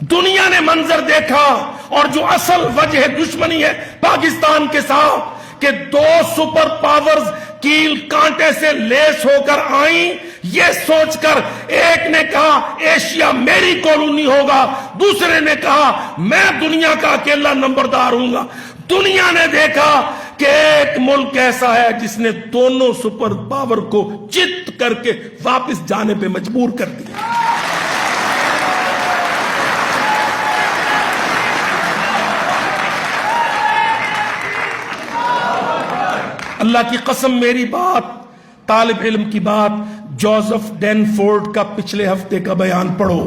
دنیا نے منظر دیکھا اور جو اصل وجہ دشمنی ہے پاکستان کے ساتھ کہ دو سپر پاورز کیل کانٹے سے لیس ہو کر آئیں، یہ سوچ کر ایک نے کہا ایشیا میری کالونی ہوگا، دوسرے نے کہا میں دنیا کا اکیلا نمبردار ہوں گا۔ دنیا نے دیکھا کہ ایک ملک ایسا ہے جس نے دونوں سپر پاور کو چت کر کے واپس جانے پہ مجبور کر دیا۔ اللہ کی قسم میری بات، طالب علم کی بات، جوزف ڈینفورڈ کا پچھلے ہفتے کا بیان پڑھو۔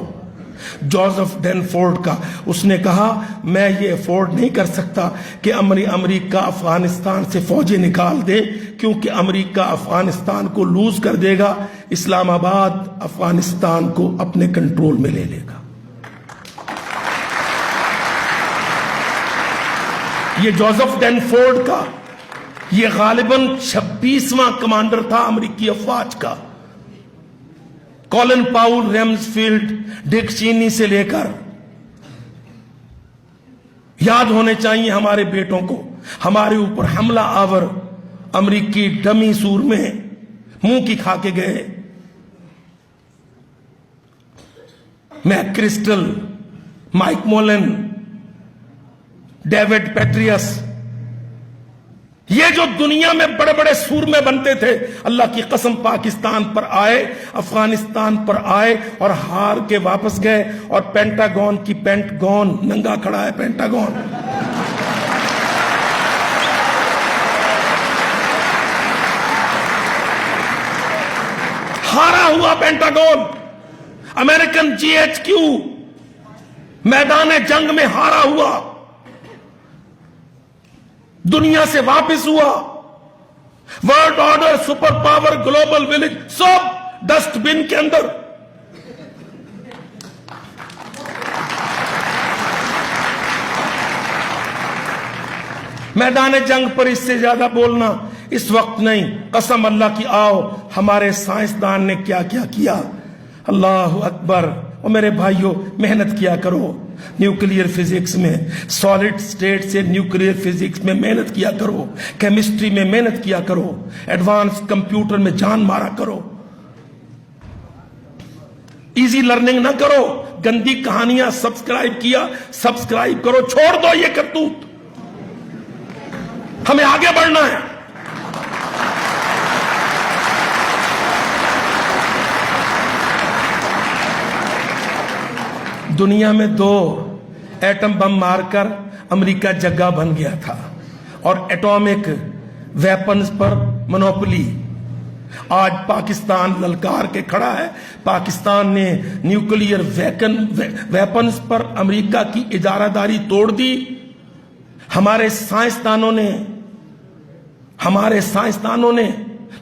جوزف ڈینفورڈ کا، اس نے کہا میں یہ افورڈ نہیں کر سکتا کہ امریکہ افغانستان سے فوجیں نکال دے، کیونکہ امریکہ افغانستان کو لوز کر دے گا، اسلام آباد افغانستان کو اپنے کنٹرول میں لے لے گا۔ یہ جوزف ڈینفورڈ کا، یہ غالباً 26واں کمانڈر تھا امریکی افواج کا۔ کولن پاؤل، ریمزفیلڈ، ڈک چینی سے لے کر، یاد ہونے چاہیے ہمارے بیٹوں کو، ہمارے اوپر حملہ آور امریکی ڈمی سور میں منہ کی کھا کے گئے۔ میک کرسٹل، مائک مولن، ڈیوڈ پیٹریس، یہ جو دنیا میں بڑے بڑے سورمے بنتے تھے، اللہ کی قسم پاکستان پر آئے، افغانستان پر آئے اور ہار کے واپس گئے، اور پینٹاگون کی پینٹاگون ننگا کھڑا ہے، پینٹاگون۔ ہارا ہوا Pentagon, American G H Q میدان جنگ میں ہارا ہوا، دنیا سے واپس ہوا۔ World order, super power, global village, سب ڈسٹ بن کے اندر۔ میدان جنگ پر اس سے زیادہ بولنا اس وقت نہیں، قسم اللہ کی، آؤ ہمارے سائنسدان نے کیا کیا کیا۔ اللہ اکبر۔ اور میرے بھائیوں، محنت کیا کرو نیوکلیئر فزکس میں، سالڈ سٹیٹ سے نیوکلیئر فزکس میں محنت کیا کرو، کیمسٹری میں محنت کیا کرو، ایڈوانس کمپیوٹر میں جان مارا کرو، ایزی لرننگ نہ کرو، گندی کہانیاں سبسکرائب کرو، چھوڑ دو یہ کرتوت، ہمیں آگے بڑھنا ہے۔ دنیا میں 2 ایٹم بم مار کر امریکہ جگہ بن گیا تھا، اور ایٹامک ویپنز پر منوپلی آج پاکستان للکار کے کھڑا ہے۔ پاکستان نے نیوکلیئر ویپنز پر امریکہ کی اجارہ داری توڑ دی۔ ہمارے سائنسدانوں نے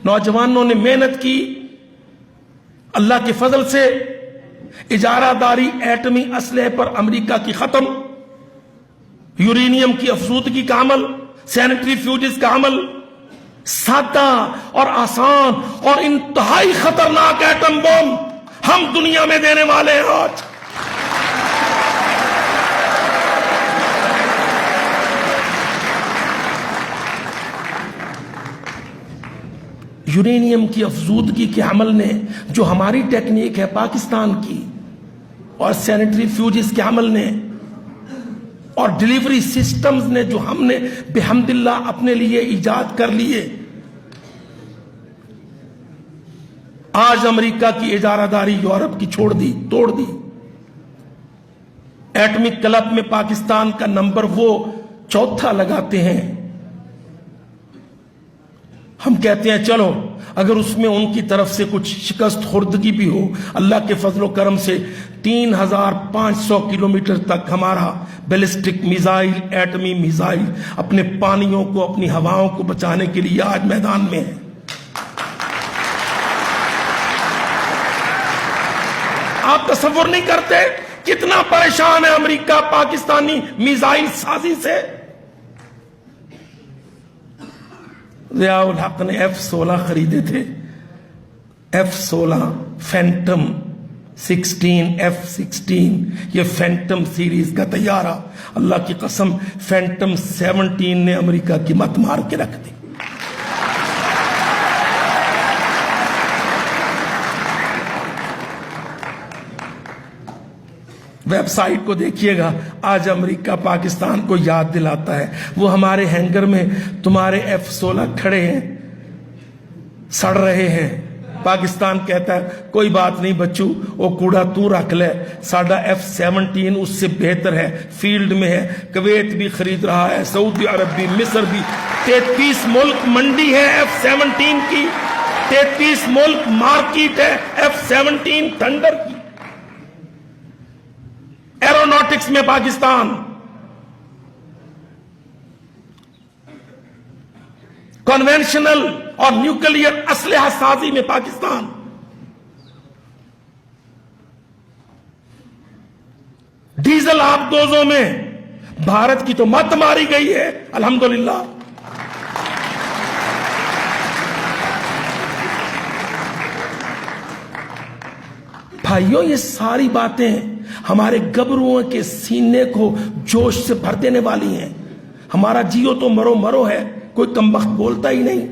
نوجوانوں نے محنت کی، اللہ کے فضل سے اجارہ داری ایٹمی اسلحے پر امریکہ کی ختم، یورینیم کی افزودگی کا عمل، سینٹری فیوجز کا عمل، سادہ اور آسان اور انتہائی خطرناک ایٹم بم ہم دنیا میں دینے والے ہیں آج۔ یورینیم کی افزودگی کے عمل نے، جو ہماری ٹیکنیک ہے پاکستان کی، اور سینٹری فیوجز کے عمل نے، اور ڈیلیوری سسٹمز نے جو ہم نے بحمد اللہ اپنے لیے ایجاد کر لیے، آج امریکہ کی اجارہ داری یورپ کی توڑ دی۔ ایٹمک کلب میں پاکستان کا نمبر وہ 4تھا لگاتے ہیں۔ ہم کہتے ہیں چلو اگر اس میں ان کی طرف سے کچھ شکست خوردگی بھی ہو، اللہ کے فضل و کرم سے 3500 کلومیٹر تک ہمارا بیلسٹک میزائل، ایٹمی میزائل اپنے پانیوں کو، اپنی ہواؤں کو بچانے کے لیے آج میدان میں ہے۔ آپ تصور نہیں کرتے کتنا پریشان ہے امریکہ پاکستانی میزائل سازی سے۔ ضیاء الحق نے F-16 خریدے تھے، F-16 فینٹم F-16 یہ فینٹم سیریز کا طیارہ، اللہ کی قسم فینٹم 17 نے امریکہ کی مت مار کے رکھ دی۔ ویب سائٹ کو دیکھیے گا، آج امریکہ پاکستان کو یاد دلاتا ہے، وہ ہمارے ہینگر میں تمہارے F-16 کھڑے ہیں، سڑ رہے ہیں، پاکستان کہتا ہے کوئی بات نہیں بچو، وہ کوڑا تو رکھ لے، ساڈا F-17 اس سے بہتر ہے، فیلڈ میں ہے، کویت بھی خرید رہا ہے، سعودی عرب بھی، مصر بھی، 33 ملک منڈی ہے F-17 کی، 33 ملک مارکیٹ ہے F-17 تھنڈر کی۔ ایروناٹکس میں پاکستان، کنونشنل اور نیوکلیئر اسلحہ سازی میں پاکستان، ڈیزل آبدوزوں میں بھارت کی تو مت ماری گئی ہے الحمدللہ۔ بھائیوں یہ ساری باتیں ہمارے گبروؤں کے سینے کو جوش سے بھر دینے والی ہیں۔ ہمارا جیو تو مرو مرو ہے، کوئی کمبخت بولتا ہی نہیں۔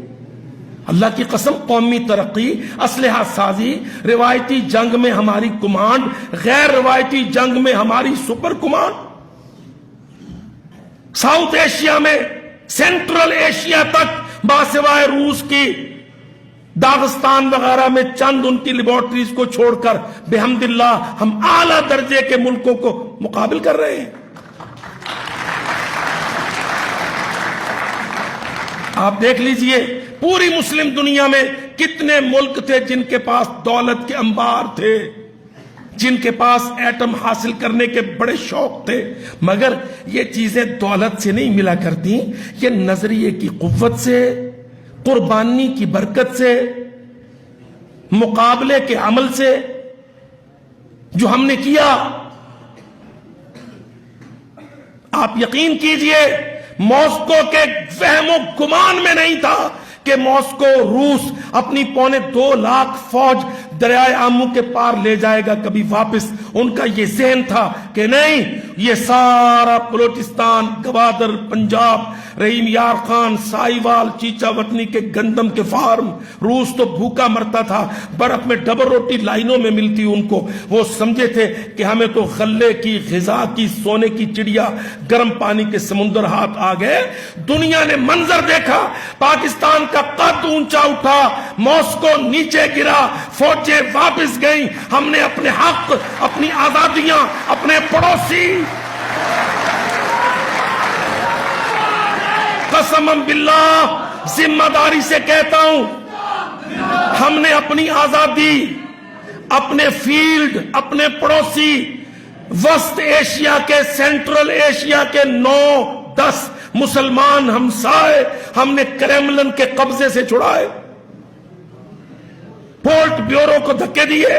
اللہ کی قسم قومی ترقی، اسلحہ سازی، روایتی جنگ میں ہماری کمانڈ، غیر روایتی جنگ میں ہماری سپر کمانڈ، ساؤتھ ایشیا میں سینٹرل ایشیا تک باسوائے روس کی داغستان وغیرہ میں چند ان کی لیبارٹریز کو چھوڑ کر بحمد اللہ ہم اعلیٰ درجے کے ملکوں کو مقابل کر رہے ہیں۔ آپ دیکھ لیجئے پوری مسلم دنیا میں کتنے ملک تھے جن کے پاس دولت کے انبار تھے، جن کے پاس ایٹم حاصل کرنے کے بڑے شوق تھے، مگر یہ چیزیں دولت سے نہیں ملا کرتی، یہ نظریے کی قوت سے، قربانی کی برکت سے، مقابلے کے عمل سے جو ہم نے کیا۔ آپ یقین کیجئے ماسکو کے وہم و گمان میں نہیں تھا کہ ماسکو روس اپنی 2.25 لاکھ فوج دریائے آمو کے پار لے جائے گا کبھی واپس۔ ان کا یہ ذہن تھا کہ نہیں، یہ سارا بلوچستان، گوادر، پنجاب، رحیم یار خان، سائیوال، چیچا وطنی کے گندم کے فارم، روس تو بھوکا مرتا تھا، برف میں ڈبل روٹی لائنوں میں ملتی ان کو۔ وہ سمجھے تھے کہ ہمیں تو غلے کی، غذا کی، سونے کی چڑیا، گرم پانی کے سمندر ہاتھ آ گئے۔ دنیا نے منظر دیکھا، پاکستان کا قد اونچا اٹھا، ماسکو نیچے گرا، فوجیں واپس گئیں، ہم نے اپنے حق، اپنی آزادیاں، اپنے پڑوسی، قسم باللہ ذمہ داری سے کہتا ہوں، ہم نے اپنی آزادی، اپنے فیلڈ، اپنے پڑوسی وسط ایشیا کے، سینٹرل ایشیا کے 9-10 مسلمان ہمسائے ہم نے کریملن کے قبضے سے چھڑائے، پولٹ بیورو کو دھکے دیے،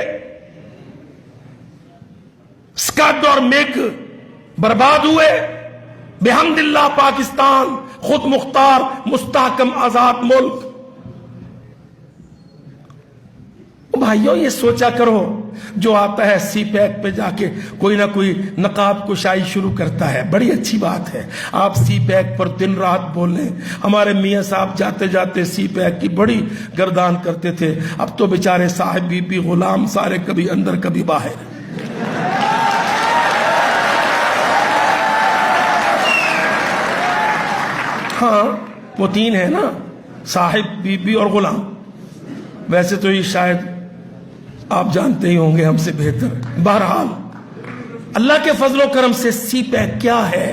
اسکڈ اور میگ برباد ہوئے۔ بحمد اللہ پاکستان خود مختار، مستحکم، آزاد ملک۔ بھائیوں یہ سوچا کرو، جو آتا ہے سی پیک پہ جا کے کوئی نہ کوئی نقاب کشائی شروع کرتا ہے، بڑی اچھی بات ہے، آپ سی پیک پر دن رات بولیں۔ ہمارے میاں صاحب جاتے جاتے سی پیک کی بڑی گردان کرتے تھے، اب تو بیچارے صاحب بی بی غلام سارے کبھی اندر کبھی باہر۔ ہاں وہ 3 ہے نا، صاحب، بی بی اور غلام۔ ویسے تو یہ شاید آپ جانتے ہی ہوں گے ہم سے بہتر۔ بہرحال اللہ کے فضل و کرم سے سی پیک کیا ہے؟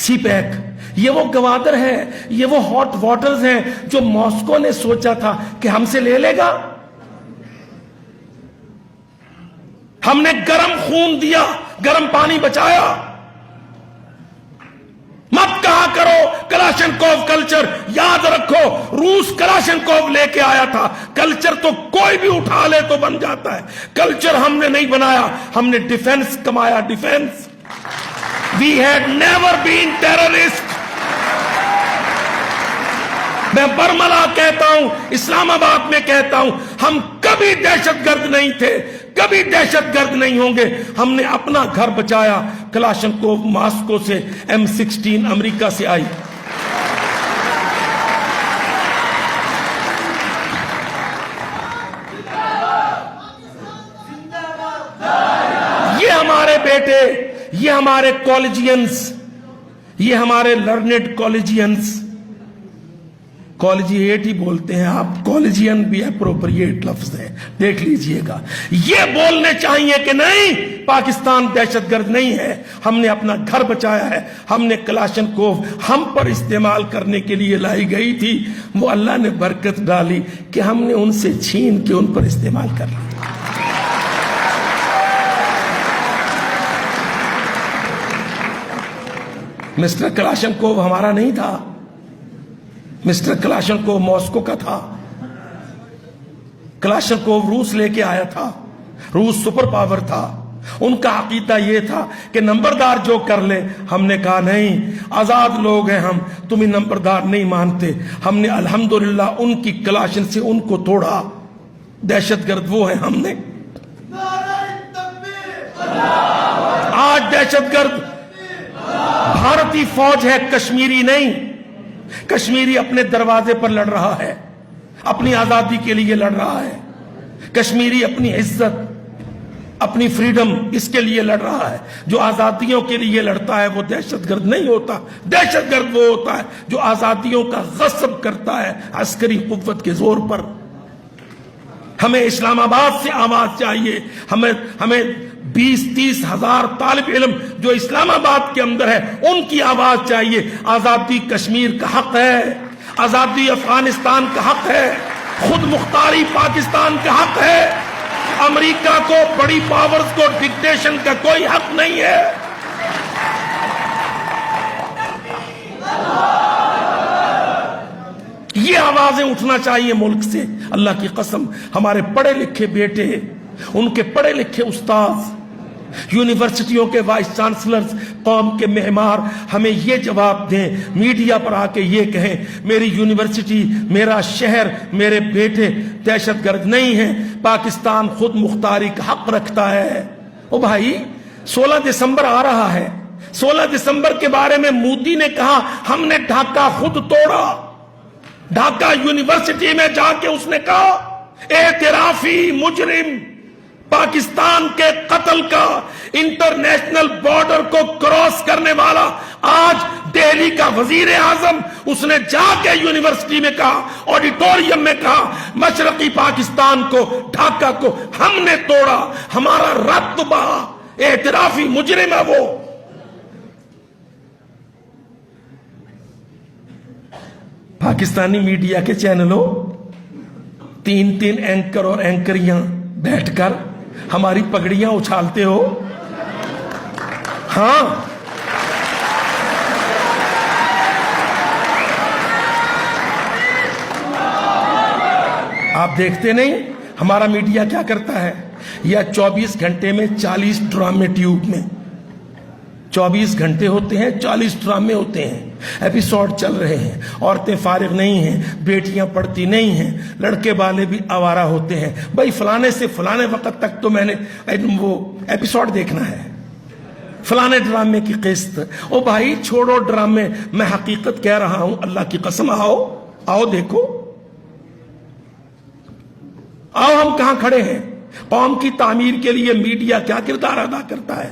سی پیک یہ وہ گوادر ہے، یہ وہ ہاٹ واٹرز ہیں جو ماسکو نے سوچا تھا کہ ہم سے لے لے گا۔ ہم نے گرم خون دیا، گرم پانی بچایا۔ مت کہا کرو کلاشنکوف کلچر، یاد رکھو روس کلاشنکوف لے کے آیا تھا، کلچر تو کوئی بھی اٹھا لے تو بن جاتا ہے، کلچر ہم نے نہیں بنایا، ہم نے ڈیفنس کمایا، defence. We had never been terrorist. میں برملا کہتا ہوں، اسلام آباد میں کہتا ہوں، ہم کبھی دہشت گرد نہیں تھے، کبھی دہشت گرد نہیں ہوں گے۔ ہم نے اپنا گھر بچایا۔ کلاشنکوف ماسکو سے، M16 امریکہ سے آئی۔ یہ ہمارے بیٹے، یہ ہمارے کالجینز، یہ ہمارے لرنڈ کالجینز، کالجیٹ ہی بولتے ہیں آپ، کالجین بھی اپروپریٹ لفظ ہے، دیکھ لیجئے گا۔ یہ بولنے چاہیے کہ نہیں، پاکستان دہشت گرد نہیں ہے، ہم نے اپنا گھر بچایا ہے۔ ہم نے کلاشنکوف ہم پر استعمال کرنے کے لیے لائی گئی تھی، وہ اللہ نے برکت ڈالی کہ ہم نے ان سے چھین کے ان پر استعمال کر لیا۔ مسٹر کلاشنکوف ہمارا نہیں تھا، مسٹر کلاشنکوف ماسکو کا تھا۔ کلاشنکوف روس لے کے آیا تھا، روس سپر پاور تھا۔ ان کا عقیدہ یہ تھا کہ نمبردار جو کر لے۔ ہم نے کہا نہیں، آزاد لوگ ہیں ہم، تمہیں نمبردار نہیں مانتے۔ ہم نے الحمدللہ ان کی کلاشن سے ان کو توڑا۔ دہشت گرد وہ ہیں ہم نے۔ آج دہشت گرد بھارتی فوج ہے، کشمیری نہیں۔ کشمیری اپنے دروازے پر لڑ رہا ہے، اپنی آزادی کے لیے لڑ رہا ہے۔ کشمیری اپنی عزت، اپنی فریڈم، اس کے لیے لڑ رہا ہے۔ جو آزادیوں کے لیے لڑتا ہے وہ دہشت گرد نہیں ہوتا۔ دہشت گرد وہ ہوتا ہے جو آزادیوں کا غصب کرتا ہے عسکری قوت کے زور پر۔ ہمیں اسلام آباد سے آواز چاہیے، ہمیں 20-30 ہزار طالب علم جو اسلام آباد کے اندر ہے ان کی آواز چاہیے۔ آزادی کشمیر کا حق ہے، آزادی افغانستان کا حق ہے، خود مختاری پاکستان کا حق ہے۔ امریکہ کو، بڑی پاورز کو ڈکٹیشن کا کوئی حق نہیں ہے۔ یہ آوازیں اٹھنا چاہیے ملک سے۔ اللہ کی قسم، ہمارے پڑھے لکھے بیٹے، ان کے پڑھے لکھے استاذ، یونیورسٹیوں کے وائس چانسلرز، قوم کے معمار ہمیں یہ جواب دیں، میڈیا پر آ کے یہ کہیں میری یونیورسٹی، میرا شہر، میرے بیٹے دہشت گرد نہیں ہیں، پاکستان خود مختاری کا حق رکھتا ہے۔ او بھائی، 16 دسمبر آ رہا ہے۔ 16 دسمبر کے بارے میں مودی نے کہا ہم نے ڈھاکہ خود توڑا۔ ڈھاکہ یونیورسٹی میں جا کے اس نے کہا اعترافی مجرم، پاکستان کے قتل کا انٹرنیشنل بارڈر کو کراس کرنے والا آج دہلی کا وزیر اعظم، اس نے جا کے یونیورسٹی میں کہا، آڈیٹوریم میں کہا مشرقی پاکستان کو، ڈھاکہ کو ہم نے توڑا، ہمارا رت بہا، اعترافی مجرم ہے وہ۔ پاکستانی میڈیا کے چینلوں، 3 اینکر اور اینکریاں بیٹھ کر ہماری پگڑیاں اچھالتے ہو۔ ہاں، آپ دیکھتے نہیں ہمارا میڈیا کیا کرتا ہے؟ یا 24 گھنٹے میں 40 ڈرامے ٹیوب میں 24 گھنٹے ہوتے ہیں، 40 ڈرامے ہوتے ہیں، ایپیسوڈ چل رہے ہیں، عورتیں فارغ نہیں ہیں، بیٹیاں پڑھتی نہیں ہیں، لڑکے والے بھی آوارہ ہوتے ہیں۔ بھائی فلانے سے فلانے وقت تک تو میں نے وہ ایپیسوڈ دیکھنا ہے، فلانے ڈرامے کی قسط۔ او بھائی چھوڑو ڈرامے، میں حقیقت کہہ رہا ہوں، اللہ کی قسم، آؤ دیکھو، آؤ ہم کہاں کھڑے ہیں۔ قوم کی تعمیر کے لیے میڈیا کیا کردار ادا کرتا ہے؟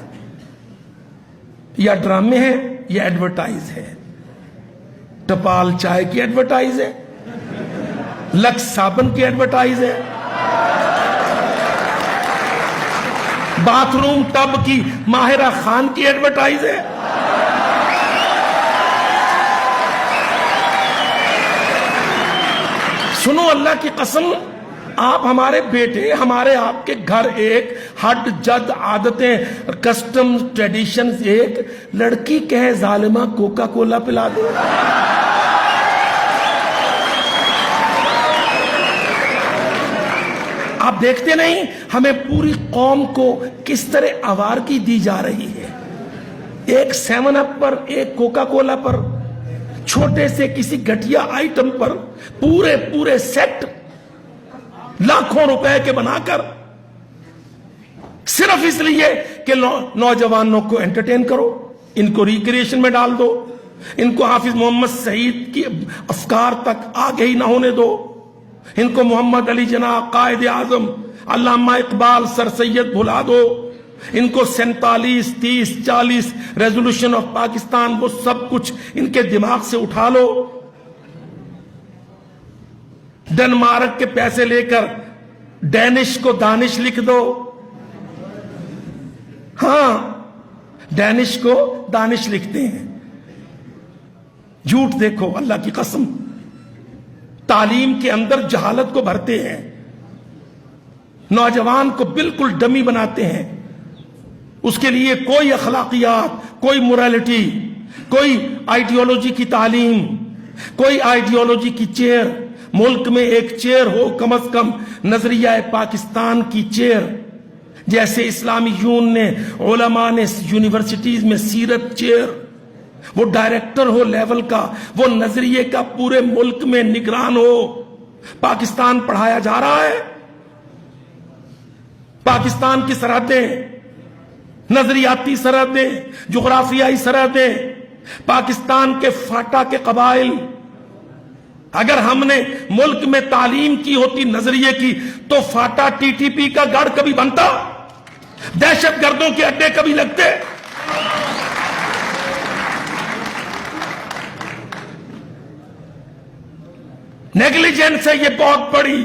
یا ڈرامے ہیں یا ایڈورٹائز ہے۔ ٹپال چائے کی ایڈورٹائز ہے، لکس صابن کی ایڈورٹائز ہے، باتھ روم ٹب کی ماہرہ خان کی ایڈورٹائز ہے۔ سنو اللہ کی قسم، آپ ہمارے بیٹے، ہمارے آپ کے گھر ایک ہڈ جد عادتیں، کسٹم ٹریڈیشنز ایک، لڑکی کہے ظالمہ کوکا کولا پلا دے۔ آپ دیکھتے نہیں ہمیں پوری قوم کو کس طرح آوارگی دی جا رہی ہے، ایک 7 اپ پر، ایک کوکا کولا پر، چھوٹے سے کسی گھٹیا آئٹم پر پورے سیٹ لاکھوں روپے کے بنا کر صرف اس لیے کہ نوجوانوں کو انٹرٹین کرو، ان کو ریکریشن میں ڈال دو، ان کو حافظ محمد سعید کی افکار تک آگے ہی نہ ہونے دو، ان کو محمد علی جناح قائد اعظم علامہ اقبال سر سید بھلا دو، ان کو 47 30 40 ریزولوشن آف پاکستان وہ سب کچھ ان کے دماغ سے اٹھا لو، ڈنمارک کے پیسے لے کر ڈینش کو دانش لکھ دو، ہاں ڈینش کو دانش لکھتے ہیں، جھوٹ دیکھو اللہ کی قسم، تعلیم کے اندر جہالت کو بھرتے ہیں، نوجوان کو بالکل ڈمی بناتے ہیں، اس کے لیے کوئی اخلاقیات، کوئی موریلٹی، کوئی آئیڈیالوجی کی تعلیم، کوئی آئیڈیالوجی کی چیئر، ملک میں ایک چیئر ہو کم از کم نظریہ پاکستان کی چیئر، جیسے اسلامی یون نے، علماء نے یونیورسٹیز میں سیرت چیئر، وہ ڈائریکٹر ہو لیول کا، وہ نظریے کا پورے ملک میں نگران ہو۔ پاکستان پڑھایا جا رہا ہے، پاکستان کی سرحدیں، نظریاتی سرحدیں، جغرافیائی سرحدیں، پاکستان کے فاٹا کے قبائل، اگر ہم نے ملک میں تعلیم کی ہوتی نظریے کی تو فاٹا ٹی ٹی پی کا گڑھ کبھی بنتا، دہشت گردوں کے اڈے کبھی لگتے۔ نیگلیجنس ہے یہ بہت بڑی،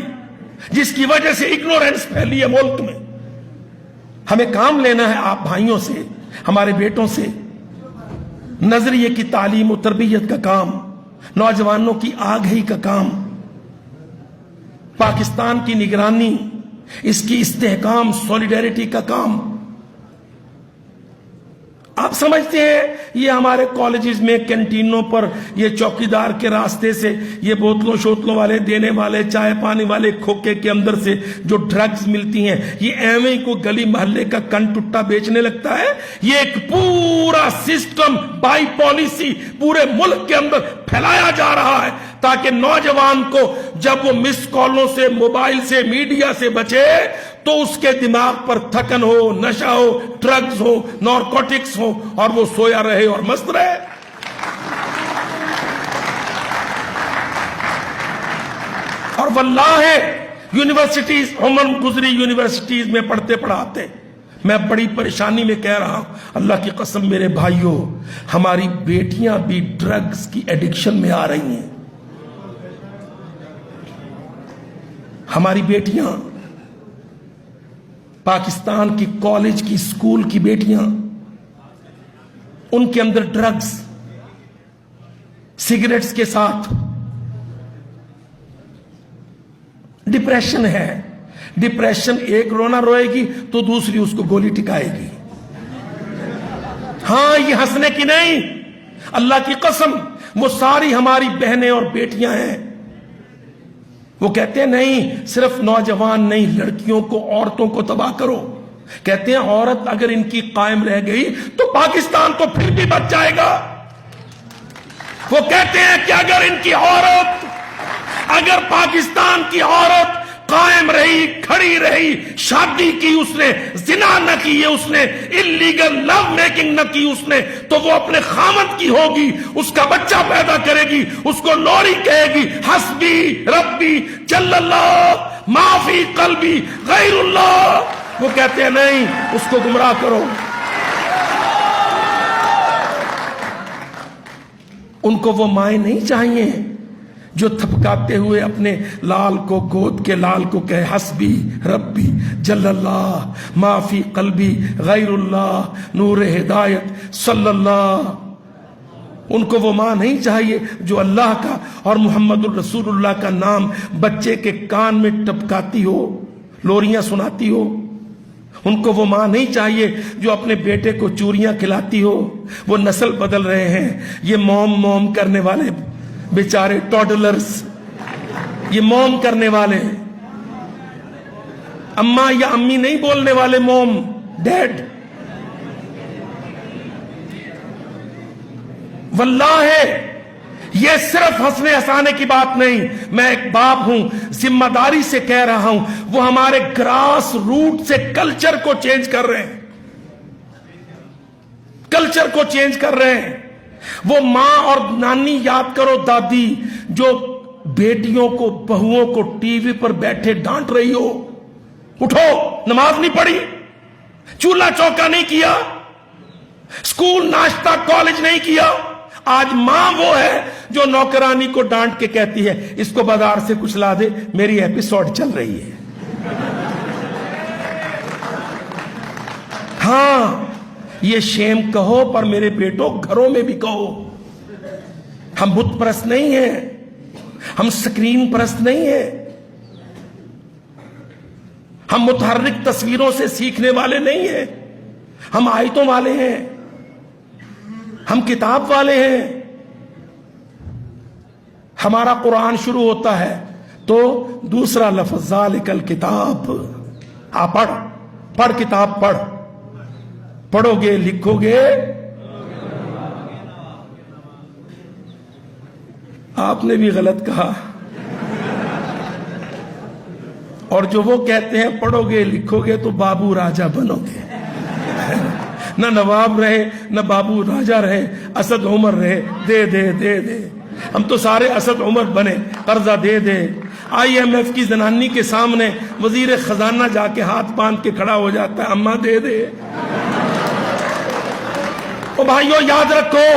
جس کی وجہ سے اگنورنس پھیلی ہے ملک میں۔ ہمیں کام لینا ہے آپ بھائیوں سے، ہمارے بیٹوں سے، نظریے کی تعلیم و تربیت کا کام، نوجوانوں کی آگہی کا کام، پاکستان کی نگرانی، اس کی استحکام، سولیڈیرٹی کا کام۔ آپ سمجھتے ہیں یہ ہمارے کالجز میں کینٹینوں پر یہ چوکیدار کے راستے سے یہ بوتلوں شوتلوں والے دینے والے، چائے پانی والے کھوکے کے اندر سے جو ڈرگز ملتی ہیں، یہ ایویں ہی کوئی گلی محلے کا کن ٹٹا بیچنے لگتا ہے؟ یہ ایک پورا سسٹم بائی پالیسی پورے ملک کے اندر پھیلایا جا رہا ہے تاکہ نوجوان کو جب وہ مس کالوں سے، موبائل سے، میڈیا سے بچے تو اس کے دماغ پر تھکن ہو، نشہ ہو، ڈرگز ہو، نارکوٹکس ہو، اور وہ سویا رہے اور مست رہے۔ اور واللہ یونیورسٹیز، عمر گزری یونیورسٹیز میں پڑھتے پڑھاتے میں بڑی پریشانی میں کہہ رہا ہوں، اللہ کی قسم میرے بھائیوں، ہماری بیٹیاں بھی ڈرگز کی ایڈکشن میں آ رہی ہیں۔ ہماری بیٹیاں، پاکستان کی کالج کی، اسکول کی بیٹیاں، ان کے اندر ڈرگز، سگریٹس کے ساتھ ڈپریشن ہے۔ ڈپریشن ایک رونا روئے گی تو دوسری اس کو گولی ٹکائے گی۔ ہاں یہ ہنسنے کی نہیں، اللہ کی قسم وہ ساری ہماری بہنیں اور بیٹیاں ہیں۔ وہ کہتے ہیں نہیں صرف نوجوان نہیں، لڑکیوں کو، عورتوں کو تباہ کرو۔ کہتے ہیں عورت اگر ان کی قائم رہ گئی تو پاکستان تو پھر بھی بچ جائے گا۔ وہ کہتے ہیں کہ اگر ان کی عورت، اگر پاکستان کی عورت قائم رہی، کھڑی رہی، شادی کی اس نے، زنا نہ کی، اس نے انلیگل لو میکنگ نہ کی اس نے، تو وہ اپنے خامد کی ہوگی، اس کا بچہ پیدا کرے گی، اس کو لوری کہے گی، حسبی ربی جل اللہ ما فی قلبی غیر اللہ۔ وہ کہتے ہیں نہیں، اس کو گمراہ کرو۔ ان کو وہ مائیں نہیں چاہیے جو تھپکاتے ہوئے اپنے لال کو، گود کے لال کو کہے حسبی ربی جل اللہ ما فی قلبی غیر اللہ نور ہدایت صلی اللہ۔ ان کو وہ ماں نہیں چاہیے جو اللہ کا اور محمد الرسول اللہ کا نام بچے کے کان میں ٹپکاتی ہو، لوریاں سناتی ہو۔ ان کو وہ ماں نہیں چاہیے جو اپنے بیٹے کو چوریاں کھلاتی ہو۔ وہ نسل بدل رہے ہیں، یہ موم موم کرنے والے بیچارے ٹوڈلرز، یہ موم کرنے والے، اماں یا امی نہیں بولنے والے، موم، ڈیڈ۔ واللہ یہ صرف ہنسنے ہنسانے کی بات نہیں، میں ایک باپ ہوں، ذمہ داری سے کہہ رہا ہوں، وہ ہمارے گراس روٹ سے کلچر کو چینج کر رہے ہیں، کلچر کو چینج کر رہے ہیں۔ وہ ماں اور نانی یاد کرو، دادی جو بیٹیوں کو بہوؤں کو ٹی وی پر بیٹھے ڈانٹ رہی ہو، اٹھو، نماز نہیں پڑھی، چولہا چوکا نہیں کیا، اسکول ناشتہ کالج نہیں کیا۔ آج ماں وہ ہے جو نوکرانی کو ڈانٹ کے کہتی ہے اس کو بازار سے کچھ لا دے، میری ایپیسوڈ چل رہی ہے۔ ہاں، یہ شیم کہو، پر میرے بیٹوں گھروں میں بھی کہو، ہم بت پرست نہیں ہیں، ہم سکرین پرست نہیں ہیں، ہم متحرک تصویروں سے سیکھنے والے نہیں ہیں، ہم آیتوں والے ہیں، ہم کتاب والے ہیں۔ ہمارا قرآن شروع ہوتا ہے تو دوسرا لفظ ذالک الکتاب، پڑھ کتاب پڑھ، پڑھو گے لکھو گے۔ آپ نے بھی غلط کہا، اور جو وہ کہتے ہیں پڑھو گے لکھو گے تو بابو راجہ بنو گے، نہ نواب رہے نہ بابو راجہ رہے، اسد عمر رہے، دے دے دے دے، ہم تو سارے اسد عمر بنے، قرضہ دے دے۔ آئی ایم ایف کی زنانی کے سامنے وزیر خزانہ جا کے ہاتھ باندھ کے کھڑا ہو جاتا ہے، اماں دے دے۔ او بھائیو یاد رکھو،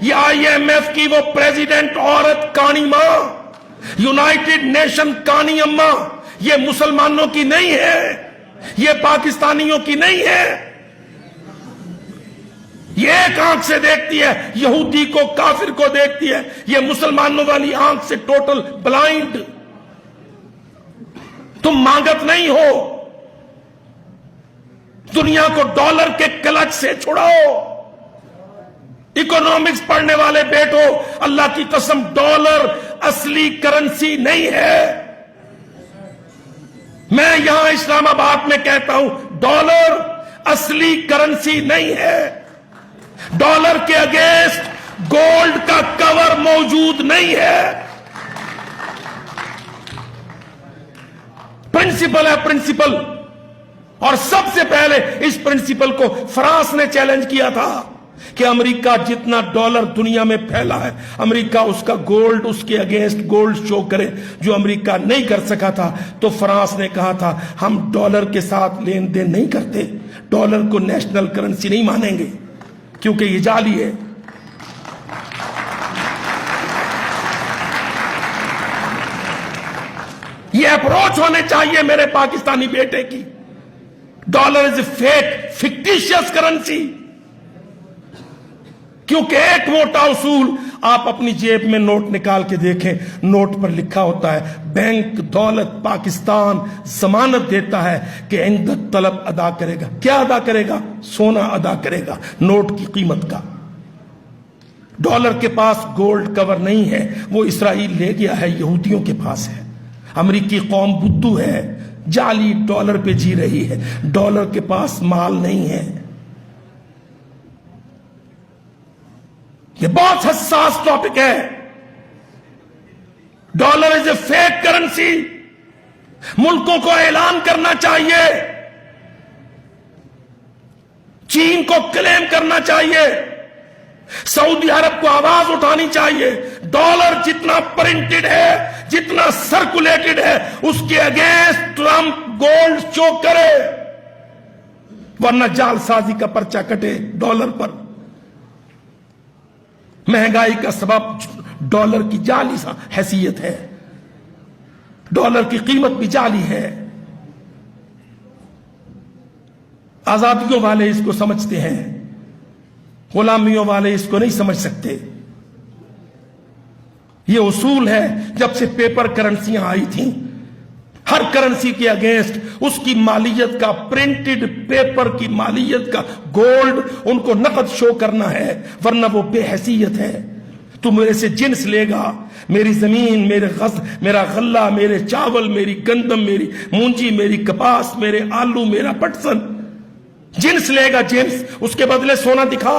یہ آئی ایم ایف کی وہ پریزیڈنٹ عورت کانی ماں، یونائٹڈ نیشن کانی اماں، یہ مسلمانوں کی نہیں ہے، یہ پاکستانیوں کی نہیں ہے۔ یہ ایک آنکھ سے دیکھتی ہے، یہودی کو کافر کو دیکھتی ہے، یہ مسلمانوں والی آنکھ سے ٹوٹل بلائنڈ۔ تم مانگت نہیں ہو، دنیا کو ڈالر کے کلچ سے چھڑاؤ۔ اکنامکس پڑھنے والے بیٹو، اللہ کی قسم ڈالر اصلی کرنسی نہیں ہے۔ میں یہاں اسلام آباد میں کہتا ہوں، ڈالر اصلی کرنسی نہیں ہے۔ ڈالر کے اگینسٹ گولڈ کا کور موجود نہیں ہے۔ پرنسپل ہے پرنسپل، اور سب سے پہلے اس پرنسپل کو فرانس نے چیلنج کیا تھا کہ امریکہ جتنا ڈالر دنیا میں پھیلا ہے، امریکہ اس کا گولڈ، اس کے اگینسٹ گولڈ شو کرے، جو امریکہ نہیں کر سکا تھا۔ تو فرانس نے کہا تھا ہم ڈالر کے ساتھ لین دین نہیں کرتے، ڈالر کو نیشنل کرنسی نہیں مانیں گے کیونکہ یہ جعلی ہے۔ یہ اپروچ ہونے چاہیے میرے پاکستانی بیٹے کی۔ Dollar is a fake, fictitious currency, کیونکہ ایک موٹا اصول، آپ اپنی جیب میں نوٹ نکال کے دیکھیں، نوٹ پر لکھا ہوتا ہے بینک دولت پاکستان ضمانت دیتا ہے کہ عندت طلب ادا کرے گا۔ کیا ادا کرے گا؟ سونا ادا کرے گا، نوٹ کی قیمت کا۔ ڈالر کے پاس گولڈ کور نہیں ہے، وہ اسرائیل لے گیا ہے، یہودیوں کے پاس ہے۔ امریکی قوم بدھو ہے، جعلی ڈالر پہ جی رہی ہے، ڈالر کے پاس مال نہیں ہے۔ یہ بہت حساس ٹاپک ہے۔ Dollar is a fake currency, ملکوں کو اعلان کرنا چاہیے، چین کو کلیم کرنا چاہیے، سعودی عرب کو آواز اٹھانی چاہیے، ڈالر جتنا پرنٹڈ ہے، جتنا سرکولیٹڈ ہے، اس کے اگینسٹ ٹرمپ گولڈ شو کرے، ورنہ جعل سازی کا پرچہ کٹے ڈالر پر۔ مہنگائی کا سبب ڈالر کی جعلی حیثیت ہے، ڈالر کی قیمت بھی جعلی ہے۔ آزادیوں والے اس کو سمجھتے ہیں، غلامیوں والے اس کو نہیں سمجھ سکتے۔ یہ اصول ہے، جب سے پیپر کرنسیاں آئی تھیں، ہر کرنسی کے اگینسٹ اس کی مالیت کا، پرنٹڈ پیپر کی مالیت کا گولڈ ان کو نقد شو کرنا ہے، ورنہ وہ بے حیثیت ہے۔ تو میرے سے جنس لے گا، میری زمین، میرا غلہ، میرے چاول، میری گندم، میری مونجی، میری کپاس، میرے آلو، میرا پٹسن، جنس لے گا، جنس، اس کے بدلے سونا دکھا۔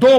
2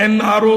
NRO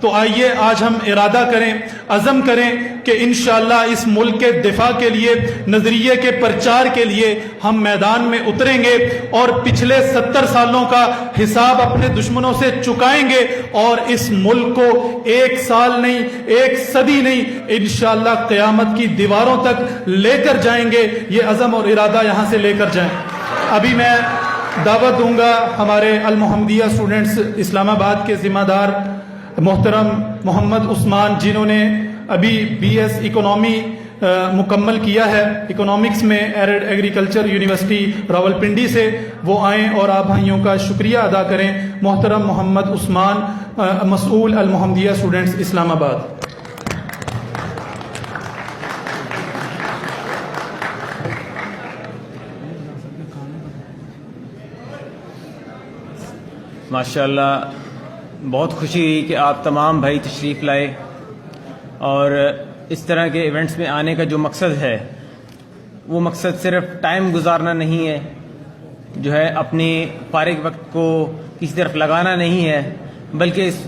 تو آئیے آج ہم ارادہ کریں، عزم کریں کہ انشاءاللہ اس ملک کے دفاع کے لیے، نظریے کے پرچار کے لیے ہم میدان میں اتریں گے اور پچھلے 70 سالوں کا حساب اپنے دشمنوں سے چکائیں گے، اور اس ملک کو 1 سال نہیں، 1 صدی نہیں، انشاءاللہ قیامت کی دیواروں تک لے کر جائیں گے۔ یہ عزم اور ارادہ یہاں سے لے کر جائیں۔ ابھی میں دعوت دوں گا ہمارے المحمدیہ اسٹوڈنٹس اسلام آباد کے ذمہ دار محترم محمد عثمان، جنہوں نے ابھی BS اکنامی مکمل کیا ہے اکنامکس میں ایرڈ ایگریکلچر یونیورسٹی راولپنڈی سے، وہ آئیں اور آپ بھائیوں کا شکریہ ادا کریں۔ محترم محمد عثمان، مسئول المحمدیہ اسٹوڈنٹس اسلام آباد۔ ماشاءاللہ بہت خوشی ہوئی کہ آپ تمام بھائی تشریف لائے، اور اس طرح کے ایونٹس میں آنے کا جو مقصد ہے وہ مقصد صرف ٹائم گزارنا نہیں ہے، جو ہے اپنی فارغ وقت کو کسی طرف لگانا نہیں ہے، بلکہ اس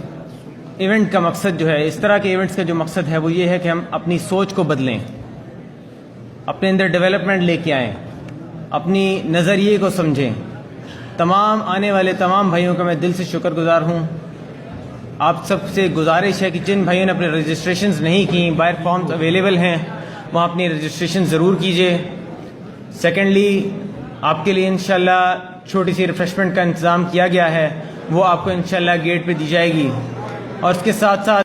ایونٹ کا مقصد جو ہے، اس طرح کے ایونٹس کا جو مقصد ہے وہ یہ ہے کہ ہم اپنی سوچ کو بدلیں، اپنے اندر ڈیولپمنٹ لے کے آئیں، اپنی نظریے کو سمجھیں۔ تمام آنے والے تمام بھائیوں کا میں دل سے شکر گزار ہوں۔ آپ سب سے گزارش ہے کہ جن بھائیوں نے اپنے رجسٹریشنز نہیں کی، باہر فارمز اویلیبل ہیں، وہاں اپنی رجسٹریشن ضرور کیجیے۔ سیکنڈلی، آپ کے لیے انشاءاللہ چھوٹی سی ریفریشمنٹ کا انتظام کیا گیا ہے، وہ آپ کو انشاءاللہ گیٹ پہ دی جائے گی، اور اس کے ساتھ ساتھ